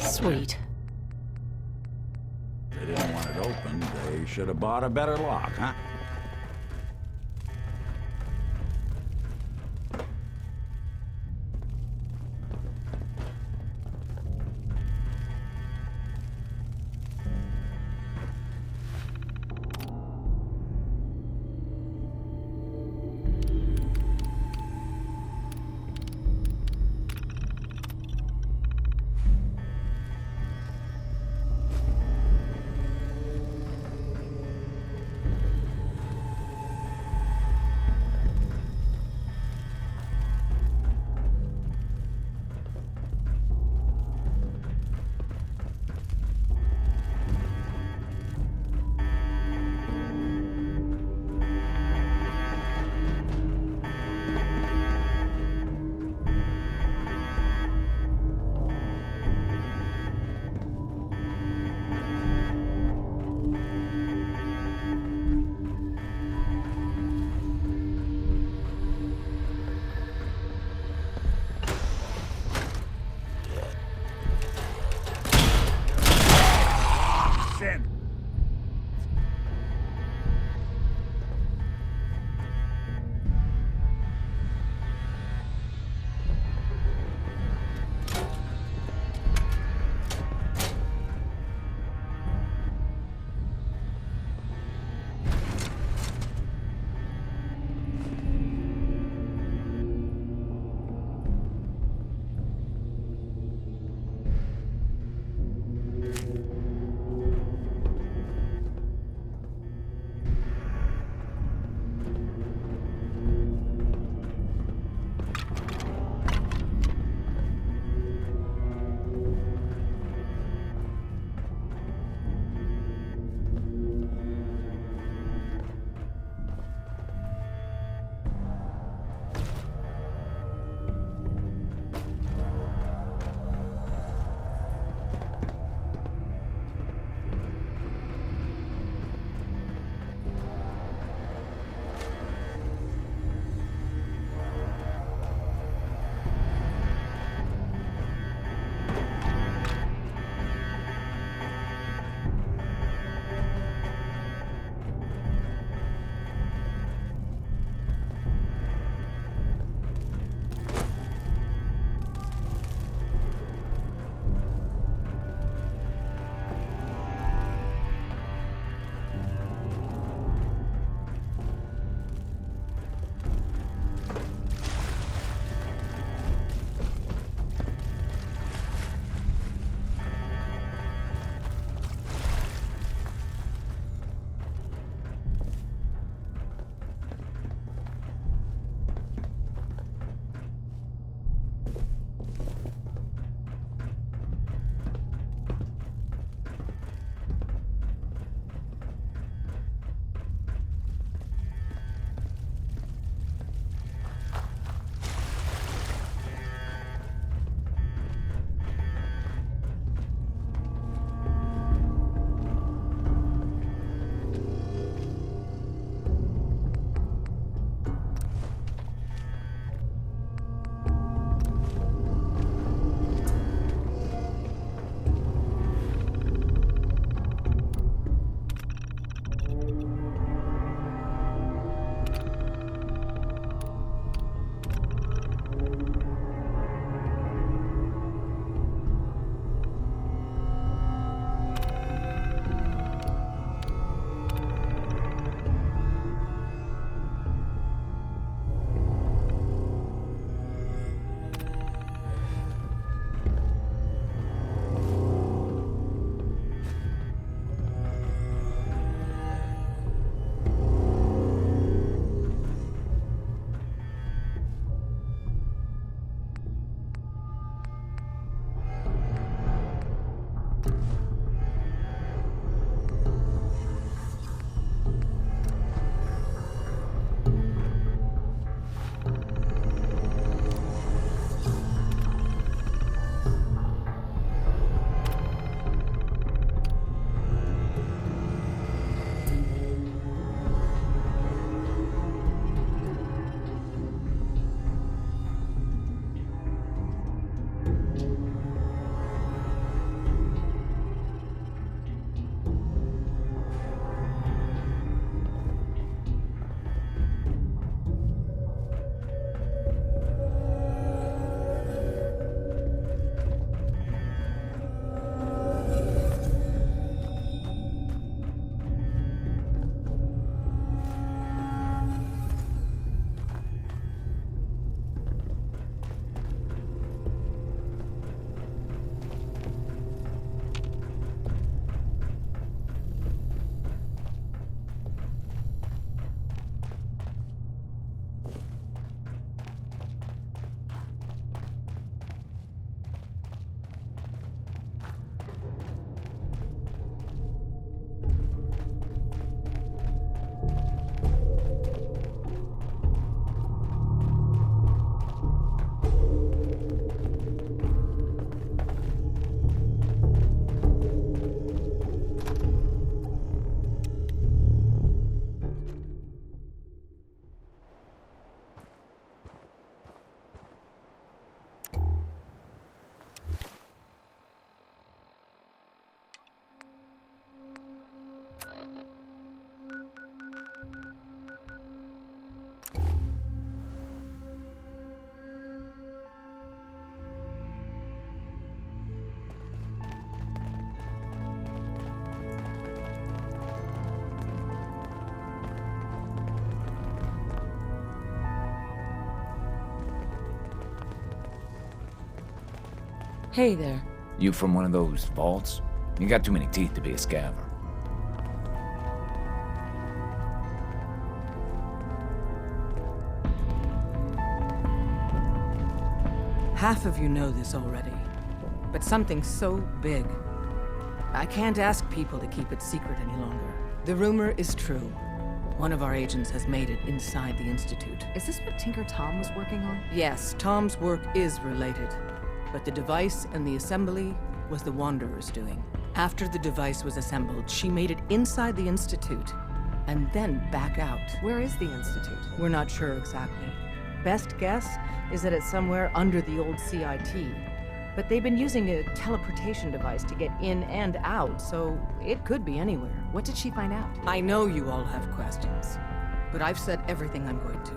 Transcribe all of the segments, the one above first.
Sweet. They didn't want it opened. They should have bought a better lock, huh? Hey there. You from one of those vaults? You got too many teeth to be a scaver. Half of you know this already, but something so big. I can't ask people to keep it secret any longer. The rumor is true. One of our agents has made it inside the Institute. Is this what Tinker Tom was working on? Yes, Tom's work is related, but the device and the assembly was the Wanderer's doing. After the device was assembled, she made it inside the Institute, and then back out. Where is the Institute? We're not sure exactly. Best guess is that it's somewhere under the old CIT. But they've been using a teleportation device to get in and out, so it could be anywhere. What did she find out? I know you all have questions, but I've said everything I'm going to.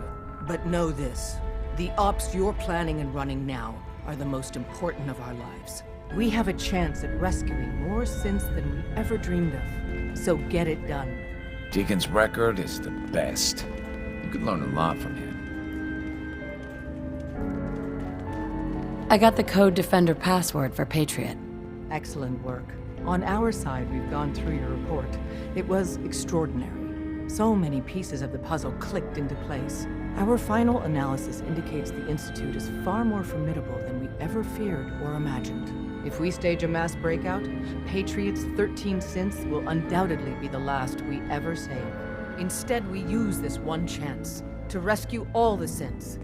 But know this, the ops you're planning and running now are the most important of our lives. We have a chance at rescuing more synths than we ever dreamed of, so get it done. Deacon's record is the best. You could learn a lot from him. I got the Code Defender password for Patriot. Excellent work. On our side, we've gone through your report. It was extraordinary. So many pieces of the puzzle clicked into place. Our final analysis indicates the Institute is far more formidable than we ever feared or imagined. If we stage a mass breakout, Patriot's 13 synths will undoubtedly be the last we ever save. Instead, we use this one chance to rescue all the synths.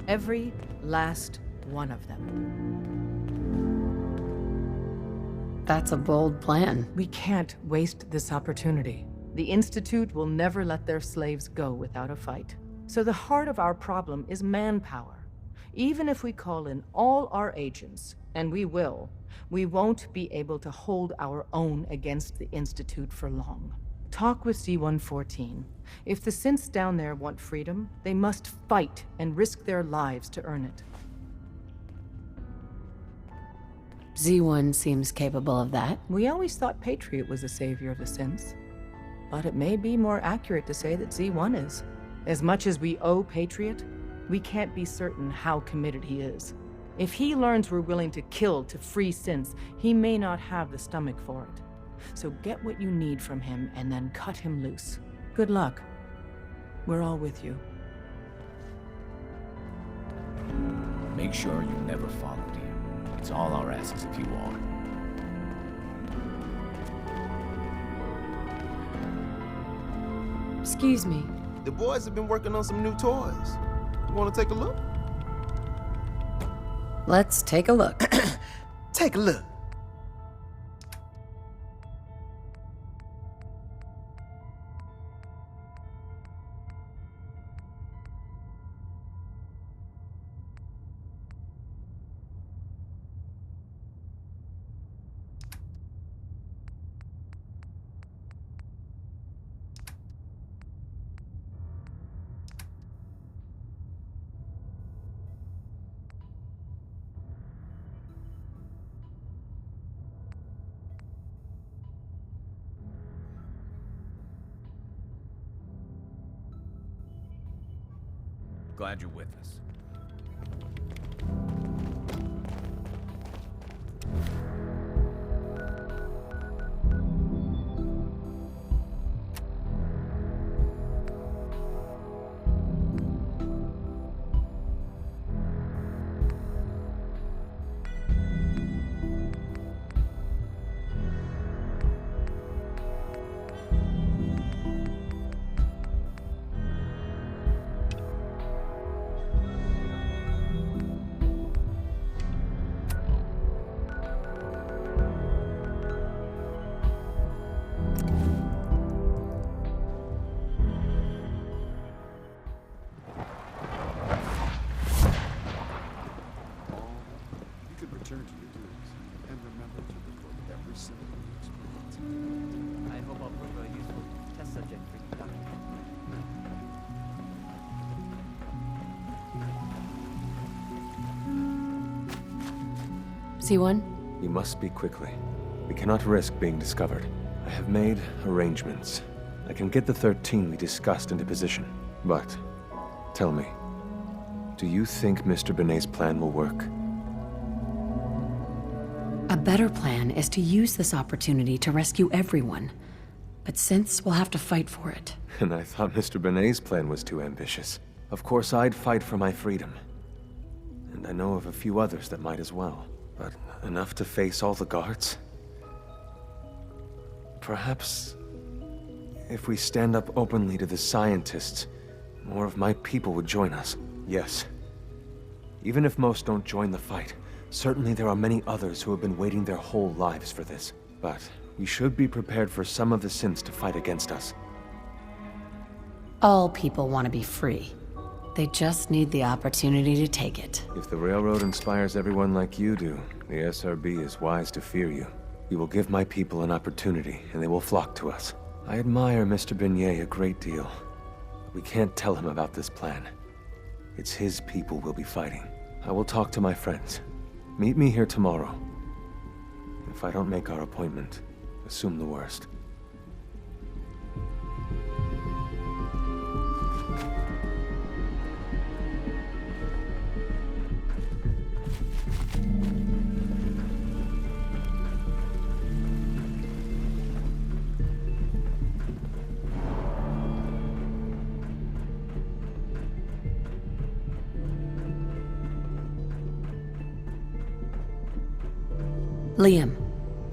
Every last one of them. That's a bold plan. We can't waste this opportunity. The Institute will never let their slaves go without a fight. So the heart of our problem is manpower. Even if we call in all our agents, and we will, we won't be able to hold our own against the Institute for long. Talk with Z-114. If the synths down there want freedom, they must fight and risk their lives to earn it. Z1 seems capable of that. We always thought Patriot was the savior of the synths. But it may be more accurate to say that Z1 is. As much as we owe Patriot, we can't be certain how committed he is. If he learns we're willing to kill to free synths, he may not have the stomach for it. So get what you need from him and then cut him loose. Good luck. We're all with you. Make sure you never followed him. It's all our asses if you are. Excuse me. The boys have been working on some new toys. You want to take a look? Let's take a look. Take a look. Glad you're with us. Return to your duties and remember to record every single experience. I hope I'll prove a useful test subject for you, Doctor. Z1? You must speak quickly. We cannot risk being discovered. I have made arrangements. I can get the 13 we discussed into position. But, tell me, do you think Mr. Benet's plan will work? A better plan is to use this opportunity to rescue everyone. But since we'll have to fight for it. And I thought Mr. Benet's plan was too ambitious. Of course, I'd fight for my freedom. And I know of a few others that might as well. But enough to face all the guards? Perhaps if we stand up openly to the scientists, more of my people would join us. Yes. Even if most don't join the fight, certainly there are many others who have been waiting their whole lives for this. But we should be prepared for some of the synths to fight against us. All people want to be free. They just need the opportunity to take it. If the Railroad inspires everyone like you do, the SRB is wise to fear you. You will give my people an opportunity, and they will flock to us. I admire Mr. Benet a great deal. We can't tell him about this plan. It's his people we'll be fighting. I will talk to my friends. Meet me here tomorrow. If I don't make our appointment, assume the worst. Liam,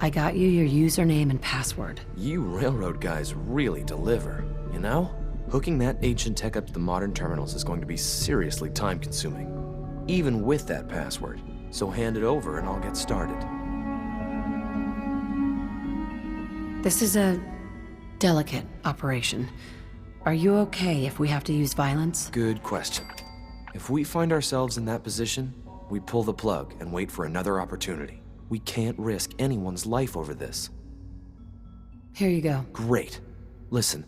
I got you your username and password. You railroad guys really deliver, you know? Hooking that ancient tech up to the modern terminals is going to be seriously time-consuming, even with that password. So hand it over and I'll get started. This is a delicate operation. Are you okay if we have to use violence? Good question. If we find ourselves in that position, we pull the plug and wait for another opportunity. We can't risk anyone's life over this. Here you go. Great. Listen,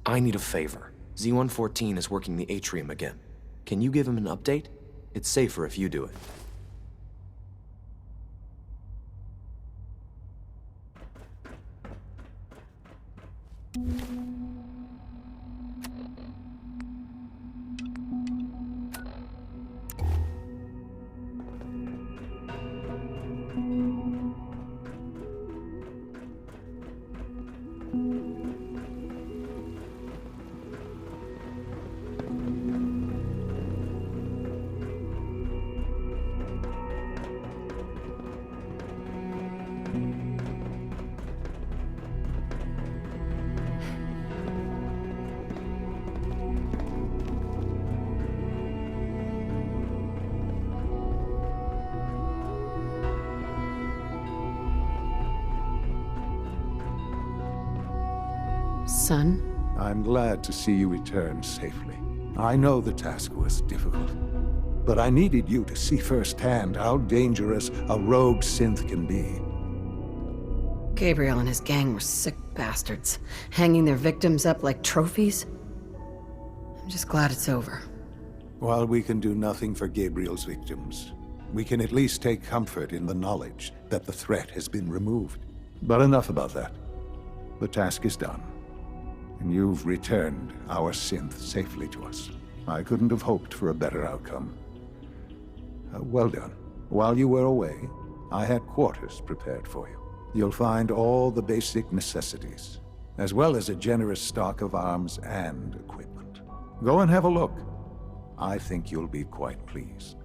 I need a favor. Z-114 is working the atrium again. Can you give him an update? It's safer if you do it. Son? I'm glad to see you return safely. I know the task was difficult, but I needed you to see firsthand how dangerous a rogue synth can be. Gabriel and his gang were sick bastards, hanging their victims up like trophies. I'm just glad it's over. While we can do nothing for Gabriel's victims, we can at least take comfort in the knowledge that the threat has been removed. But enough about that. The task is done, and you've returned our synth safely to us. I couldn't have hoped for a better outcome. Well done. While you were away, I had quarters prepared for you. You'll find all the basic necessities, as well as a generous stock of arms and equipment. Go and have a look. I think you'll be quite pleased.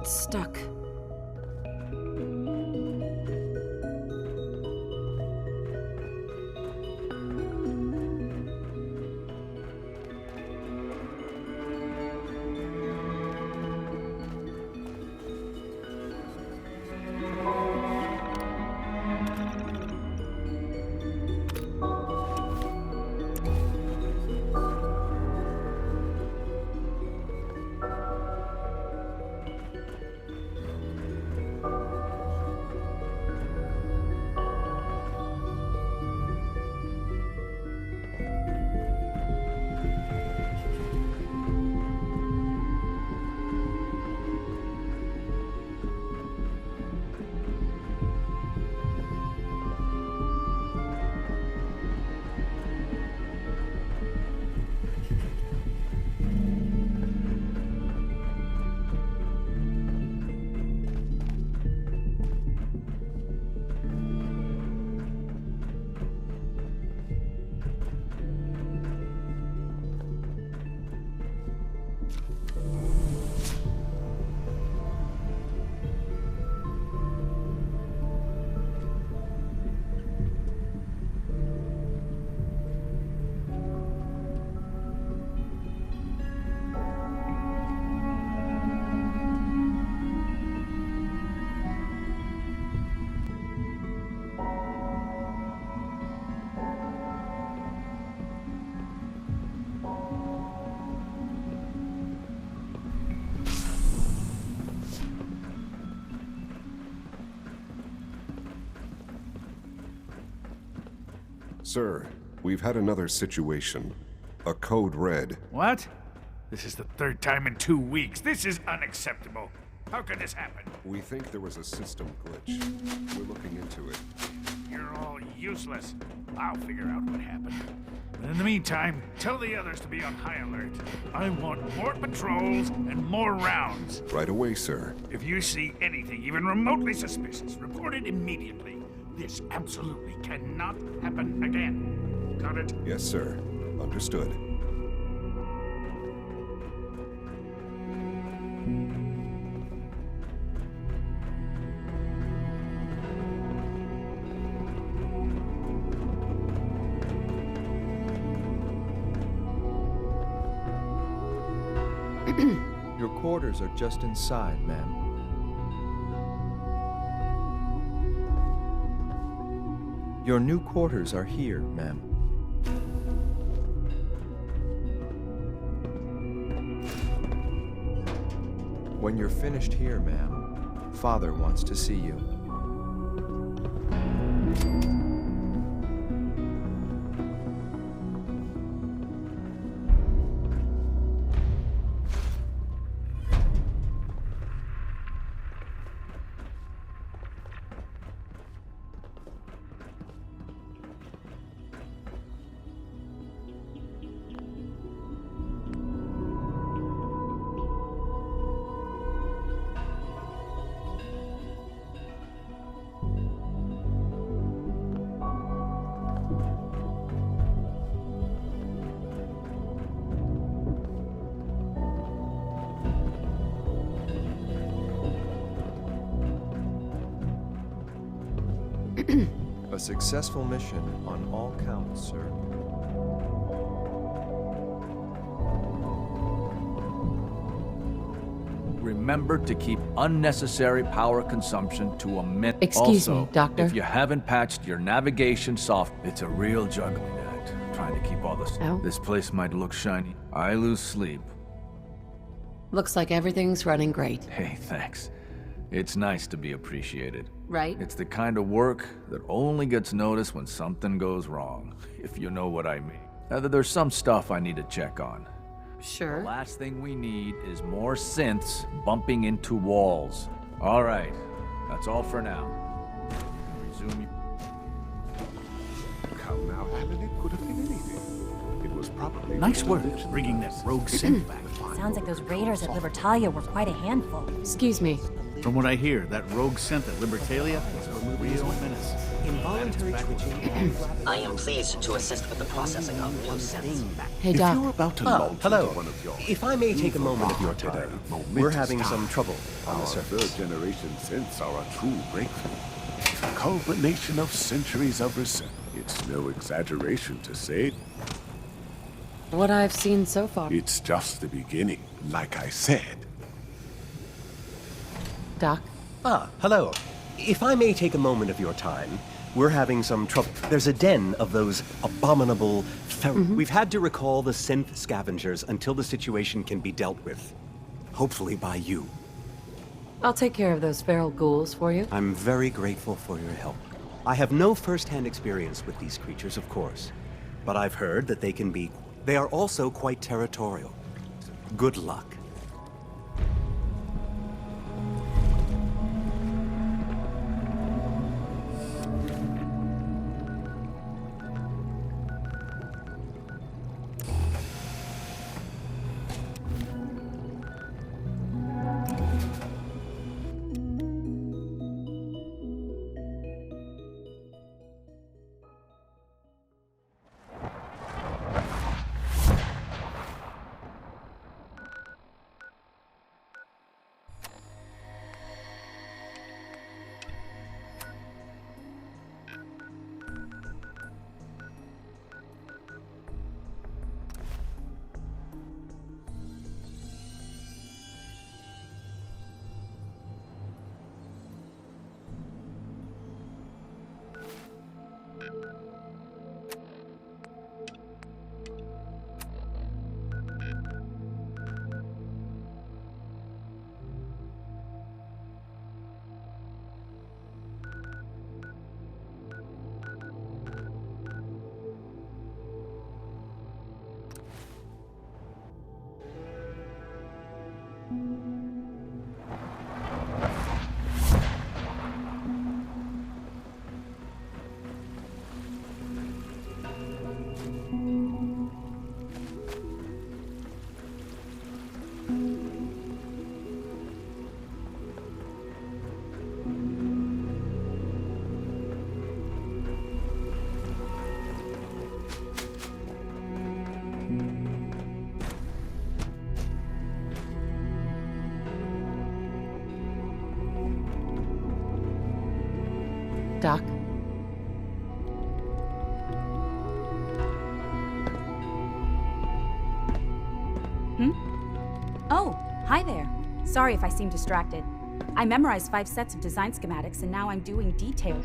It's stuck. Sir, we've had another situation. A code red. What? This is the third time in 2 weeks. This is unacceptable. How could this happen? We think there was a system glitch. We're looking into it. You're all useless. I'll figure out what happened. But in the meantime, tell the others to be on high alert. I want more patrols and more rounds. Right away, sir. If you see anything even remotely suspicious, report it immediately. This absolutely cannot happen again. Got it? Yes, sir. Understood. Your quarters are just inside, ma'am. Your new quarters are here, ma'am. When you're finished here, ma'am, Father wants to see you. A successful mission on all counts, sir. Remember to keep unnecessary power consumption to a minimum. Excuse also, me, Doctor. If you haven't patched your navigation soft, it's a real juggling act. Trying to keep all this. Oh? This place might look shiny. I lose sleep. Looks like everything's running great. Hey, thanks. It's nice to be appreciated. Right? It's the kind of work that only gets noticed when something goes wrong, if you know what I mean. There's some stuff I need to check on. Sure. The last thing we need is more synths bumping into walls. All right, that's all for now. Resume. Come now, Alan, it could have been anything. It was probably... Nice work bringing that rogue synth back. Sounds like those raiders at Libertalia were quite a handful. Excuse me. From what I hear, that rogue synth at Libertalia is a real menace. Involuntary twitching. I am pleased to assist with the processing of new synths. Hey, Doc. If you're about to launch hello. into one of your... If I may take a moment of your time, we're having some trouble on the Our surface. third-generation synths are a true breakthrough. A culmination of centuries of research. It's no exaggeration to say What I've seen so far. it's just the beginning, like I said. Doc? Hello. If I may take a moment of your time, we're having some trouble. There's a den of those abominable We've had to recall the synth scavengers until the situation can be dealt with. Hopefully by you. I'll take care of those feral ghouls for you. I'm very grateful for your help. I have no first-hand experience with these creatures, of course, but I've heard that they are also quite territorial. Good luck. Doc? Oh, hi there. Sorry if I seem distracted. I memorized 5 sets of design schematics and now I'm doing detail.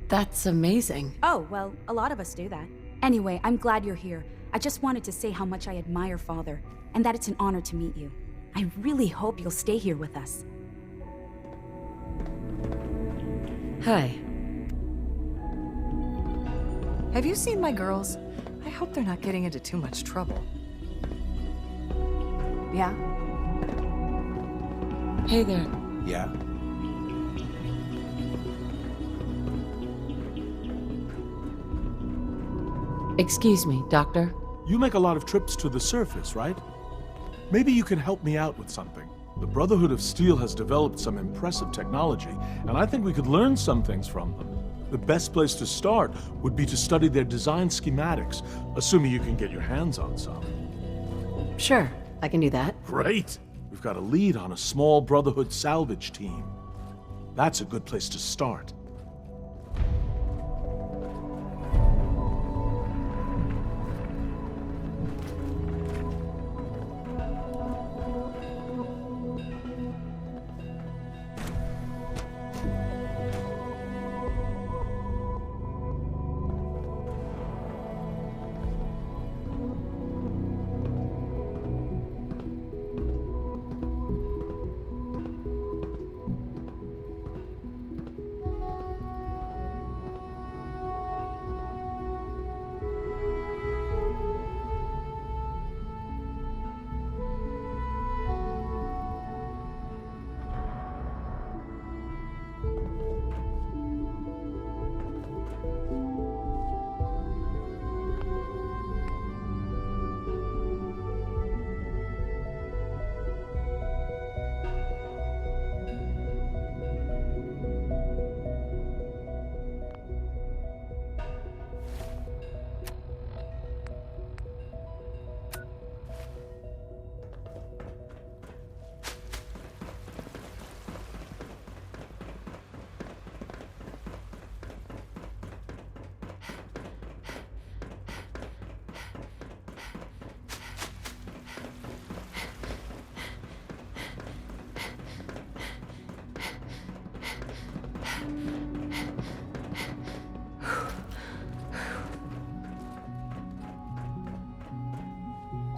That's amazing. Oh, well, a lot of us do that. Anyway, I'm glad you're here. I just wanted to say how much I admire Father, and that it's an honor to meet you. I really hope you'll stay here with us. Hi. Have you seen my girls? I hope they're not getting into too much trouble. Yeah? Hey there. Yeah? Excuse me, Doctor. You make a lot of trips to the surface, right? Maybe you can help me out with something. The Brotherhood of Steel has developed some impressive technology, and I think we could learn some things from them. The best place to start would be to study their design schematics, assuming you can get your hands on some. Sure, I can do that. Great! We've got a lead on a small Brotherhood salvage team. That's a good place to start.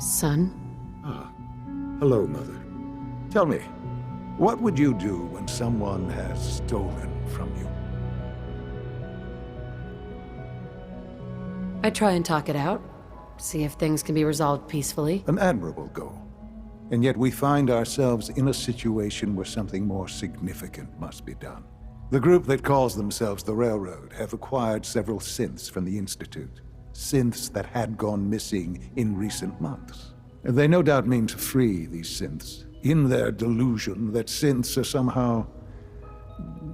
Son? Ah, hello, Mother. Tell me, what would you do when someone has stolen from you? I try and talk it out. See if things can be resolved peacefully. An admirable goal. And yet we find ourselves in a situation where something more significant must be done. The group that calls themselves the Railroad have acquired several synths from the Institute. Synths that had gone missing in recent months. They no doubt mean to free these synths, in their delusion that synths are somehow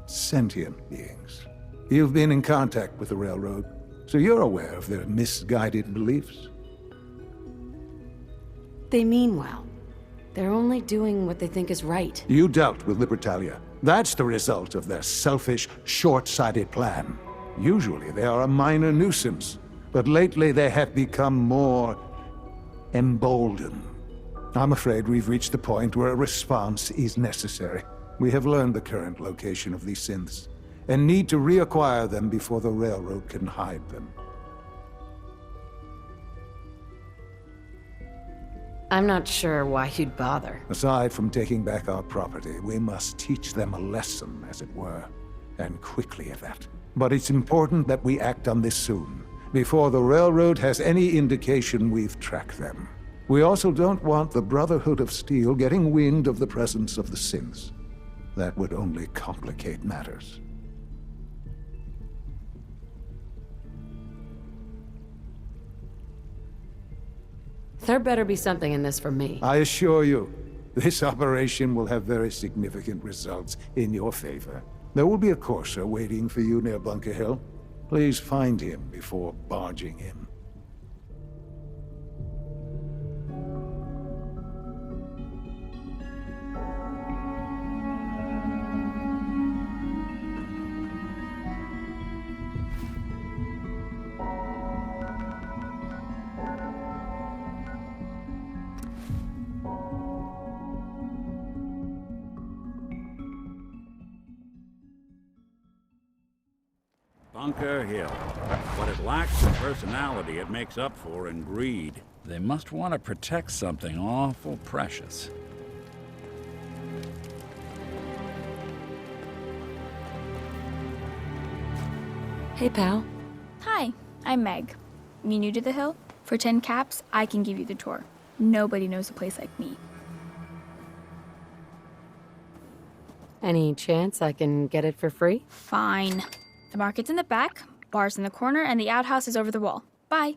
sentient beings. You've been in contact with the Railroad, so you're aware of their misguided beliefs. They mean well. They're only doing what they think is right. You dealt with Libertalia. That's the result of their selfish, short-sighted plan. Usually they are a minor nuisance, but lately they have become more emboldened. I'm afraid we've reached the point where a response is necessary. We have learned the current location of these synths, and need to reacquire them before the Railroad can hide them. I'm not sure why you'd bother. Aside from taking back our property, we must teach them a lesson, as it were. And quickly at that. But it's important that we act on this soon, before the Railroad has any indication we've tracked them. We also don't want the Brotherhood of Steel getting wind of the presence of the synths. That would only complicate matters. There better be something in this for me. I assure you, this operation will have very significant results in your favor. There will be a courser waiting for you near Bunker Hill. Please find him before barging in. Bunker Hill. What it lacks in personality, it makes up for in greed. They must want to protect something awful precious. Hey, pal. Hi, I'm Meg. You new to the hill? For 10 caps, I can give you the tour. Nobody knows a place like me. Any chance I can get it for free? Fine. The market's in the back, bar's in the corner, and the outhouse is over the wall. Bye.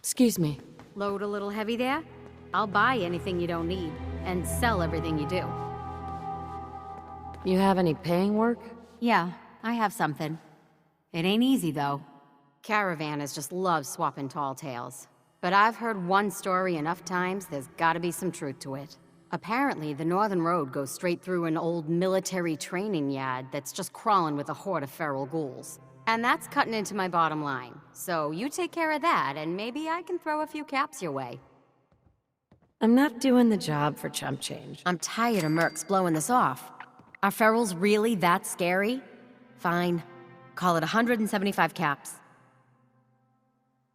Excuse me. Load a little heavy there? I'll buy anything you don't need, and sell everything you do. You have any paying work? Yeah, I have something. It ain't easy, though. Caravanners just love swapping tall tales. But I've heard one story enough times, there's gotta be some truth to it. Apparently, the Northern Road goes straight through an old military training yard that's just crawling with a horde of feral ghouls. And that's cutting into my bottom line. So you take care of that, and maybe I can throw a few caps your way. I'm not doing the job for chump change. I'm tired of mercs blowing this off. Are ferals really that scary? Fine. Call it 175 caps.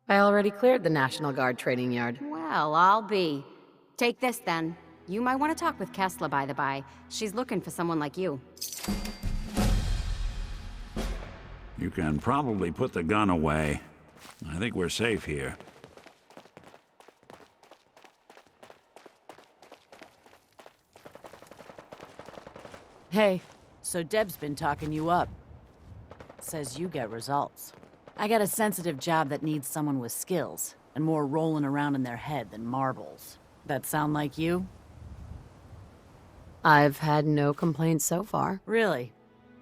I already cleared the National Guard training yard. Well, I'll be. Take this, then. You might want to talk with Kessler, by the by. She's looking for someone like you. You can probably put the gun away. I think we're safe here. Hey, so Deb's been talking you up. Says you get results. I got a sensitive job that needs someone with skills, and more rolling around in their head than marbles. That sound like you? I've had no complaints so far. Really?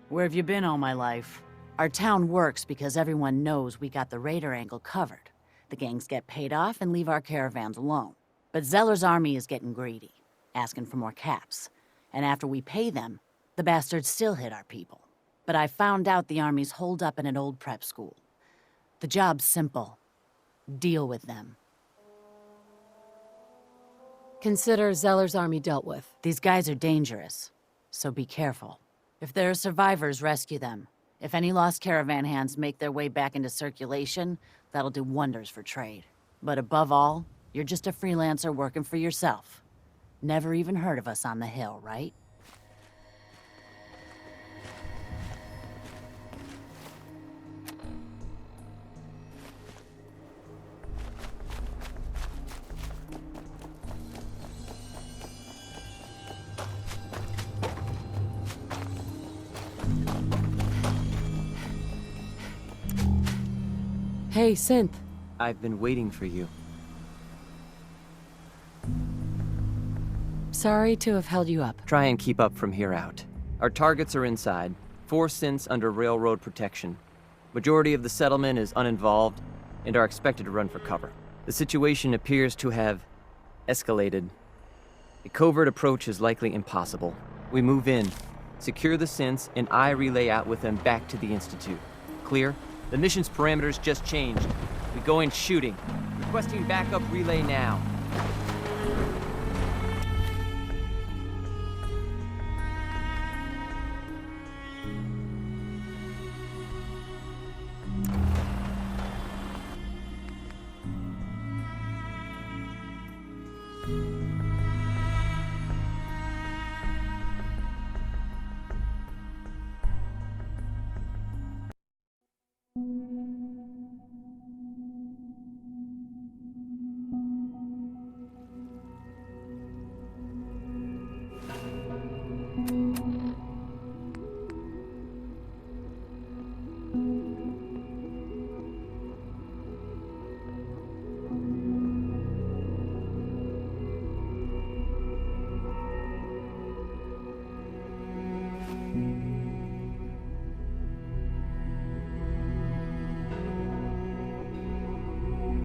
Where have you been all my life? Our town works because everyone knows we got the raider angle covered. The gangs get paid off and leave our caravans alone. But Zeller's army is getting greedy. asking for more caps. And after we pay them, the bastards still hit our people. But I found out the army's holed up in an old prep school. The job's simple. Deal with them. Consider Zeller's army dealt with. These guys are dangerous, so be careful. If there are survivors, rescue them. If any lost caravan hands make their way back into circulation, that'll do wonders for trade. But above all, you're just a freelancer working for yourself. Never even heard of us on the Hill, right? Hey, Synth. I've been waiting for you. Sorry to have held you up. Try and keep up from here out. Our targets are inside, 4 synths under railroad protection. Majority of the settlement is uninvolved and are expected to run for cover. The situation appears to have escalated. A covert approach is likely impossible. We move in, secure the synths, and I relay out with them back to the Institute. Clear? The mission's parameters just changed. We go in shooting. Requesting backup relay now.